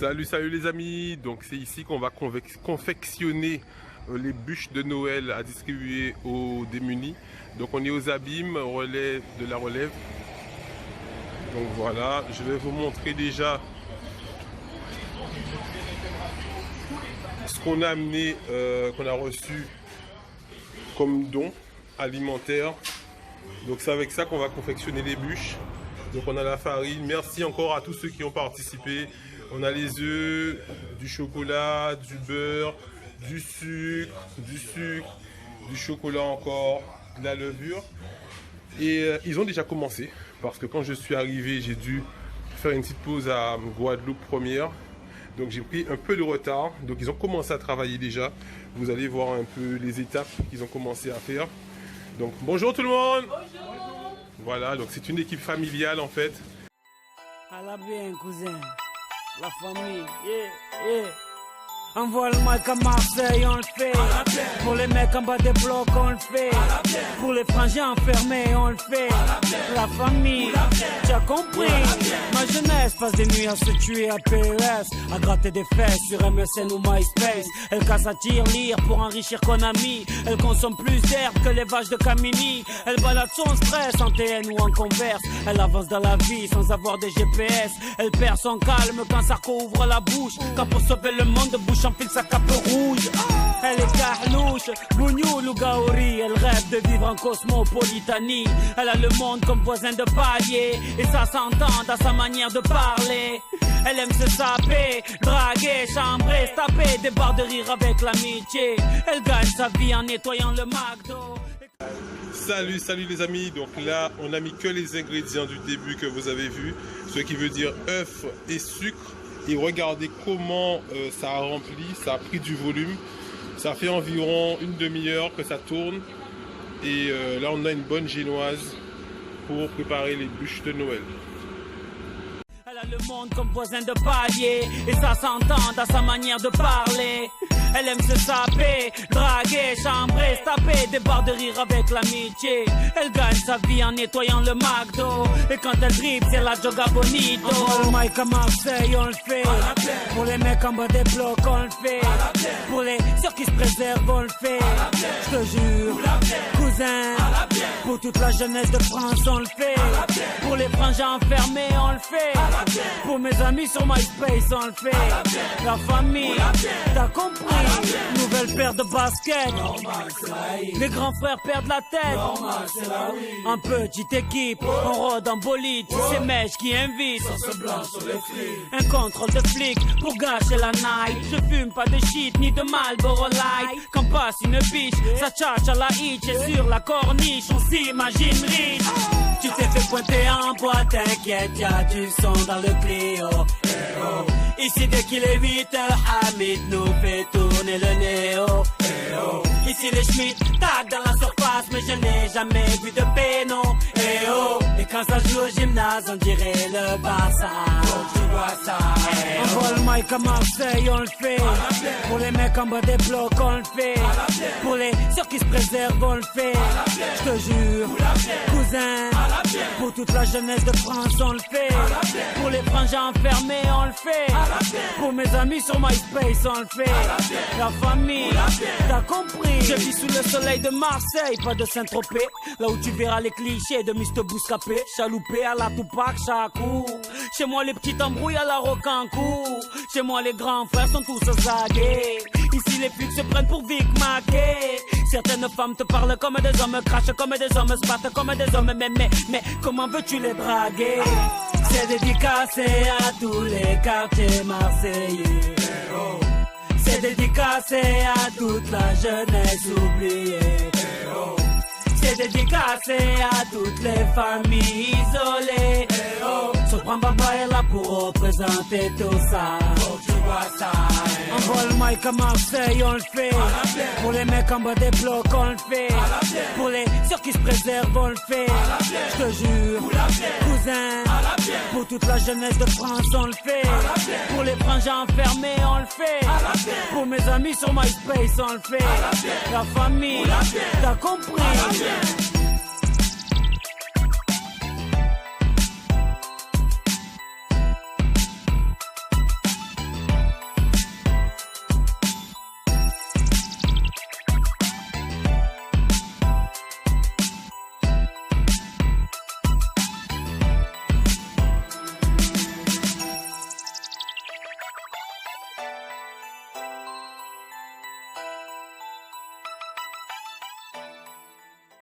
Salut les amis, donc c'est ici qu'on va confectionner les bûches de Noël à distribuer aux démunis. Donc on est aux abîmes, relais de la relève. Donc voilà, je vais vous montrer déjà ce qu'on a amené, qu'on a reçu comme don alimentaire. Donc c'est avec ça qu'on va confectionner les bûches. Donc on a la farine, merci encore à tous ceux qui ont participé. On a les œufs, du chocolat, du beurre, du sucre, du chocolat encore, de la levure. Et ils ont déjà commencé, parce que quand je suis arrivé, j'ai dû faire une petite pause à Guadeloupe première. Donc j'ai pris un peu de retard, donc ils ont commencé à travailler déjà. Vous allez voir un peu les étapes qu'ils ont commencé à faire. Donc bonjour tout le monde. Bonjour. Voilà, donc c'est une équipe familiale en fait. À la bien cousin, la famille, yeah. Envoie le mic à Marseille, on le fait. Pour les mecs en bas des blocs, on le fait. Pour les frangins enfermés, on le fait. La famille, tu as compris. Ma jeunesse passe des nuits à se tuer à PES, à gratter des fesses sur MSN ou MySpace. Elle casse à lire pour enrichir Konami. Elle consomme plus d'herbe que les vaches de Camini. Elle balade son stress en TN ou en Converse. Elle avance dans la vie sans avoir des GPS. Elle perd son calme quand Sarko ouvre la bouche. Quand pour sauver le monde, bouche enfile sa cape rouge. Elle est carlouche, bougnoul ou gaori. Elle rêve de vivre en cosmopolitanie. Elle a le monde comme voisin de palier, et ça s'entend dans sa manière de parler. Elle aime se saper, draguer, chambrer, se taper des barres de rire avec l'amitié. Elle gagne sa vie en nettoyant le McDo. Salut les amis, donc là on a mis que les ingrédients du début que vous avez vu, ce qui veut dire œufs et sucre. Et regardez comment ça a rempli, ça a pris du volume. Ça fait environ une demi-heure que ça tourne. Et là on a une bonne génoise pour préparer les bûches de Noël. Elle a le monde comme voisin de palier, et ça s'entend dans sa manière de parler. Elle aime se saper, draguer, chambrer, se taper des barres de rire avec l'amitié. Elle gagne sa vie en nettoyant le McDo, et quand elle dribble, c'est la Joga Bonito. Envoie le mic à Marseille, on le fait. Pour les mecs en bas des blocs, on le fait. Pour les ceux qui se préservent, on le fait. Je te jure, cousin, pour toute la jeunesse de France, on le fait. Pour les frangins enfermés, on le fait. Pour mes amis sur MySpace, on le fait. La famille, t'as compris. Nouvelle paire de baskets. Les grands frères perdent la tête. En petite équipe, on rôde en bolide. C'est Mèche qui invite. Un contrôle de flic pour gâcher la night. Je fume pas de shit ni de Marlboro Light. Quand passe une biche, ça tchatche à la hitch. Et sur la corniche, on s'imagine riche. Tu t'es fait pointer en boîte, t'inquiète, y'a du son dans le Clio. Ici dès qu'il est 8h, Hamid nous fait tourner le néo. Ici les Schmitt tac dans la surface, mais je n'ai jamais vu de péno. Et quand ça joue au gymnase, on dirait le Barça. Tu vois ça. Envoie le mic à Marseille, on le fait. Pour les mecs en bas des blocs, on le fait. Pour les ceux qui se préservent, on le fait. Je te jure, cousin, pour toute la jeunesse de France, on le fait. Pour les frangins enfermés, on le fait. Pour mes amis sur MySpace, on le fait. La famille, t'as compris. Je vis sous le soleil de Marseille, pas de Saint-Tropez. Là où tu verras les clichés de Mr. Bouscapé. Chaloupé à la Tupac, Chakou. Chez moi les petits embrouilles à la Rocancourt. Chez moi les grands frères sont tous zagués. Ici les putes se prennent pour Vic Mackey. Certaines femmes te parlent comme des hommes, crachent comme des hommes, se battent comme des hommes. Mais comment veux-tu les draguer? C'est dédicacé à tous les quartiers marseillais. C'est dédicacé à toute la jeunesse oubliée. C'est dédicacé à toutes les familles isolées. Sopran Baba est là pour représenter tout ça. Tu vois ça. Envoie le mic à Marseille, on le fait. Pour les mecs en bas des blocs, on le fait. Pour les ceux qui se préservent, on le fait. Je te jure, cousin, pour toute la jeunesse de France, on le fait. Pour les frangins enfermés, on le fait. Pour mes amis sur MySpace, on le fait. La famille, t'as compris.